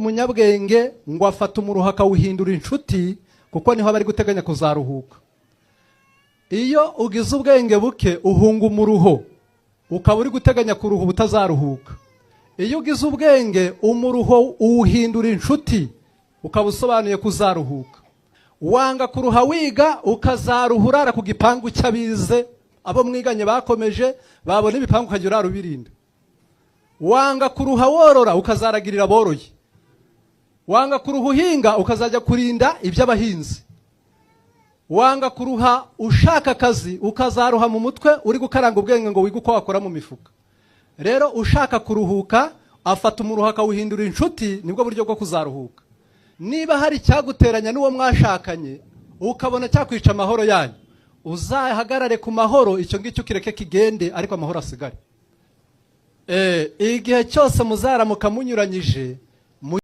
umunyabwenge ngo afata umuruho akawuhindura inshuti kuko niho bari guteganya kuzaruhuka. Iyo ugize ubwenge buke uhunga umuruho ukaba uri guteganya kuruha butazaruhuka. Iyo ugize ubwenge umuruho uwuhindura inshuti ukaba usobanuye kuzaruhuka. Wanga kuruha wiga ukazaruhurara ku gipangu cy'abize abo mwiganye bakomeje babona ibipangu ukagira urubirinda. Wanga kuruha worora ukazaragirira boroye. Wanga kuruha uhinga ukazajya kurinda iby'abahinzi. Wanga kuruha ushaka akazi ukazaruha mu mutwe uri gukaranga ubwenge ngo wiga uko wakora mu mifuka. Rero ushaka kuruhuka afata umuruho akawuhindura inshuti nibwo buryo bwo kuzaruhuka. Niba hari cyaguteranya n'uwo mwashakanye ukabona cyakwica amahoro yanyu, uzahagarare ku mahoro, icyo ngicyo kireke kigende ariko amahoro asigare. Igihe cyose muzaramuka munyuranyije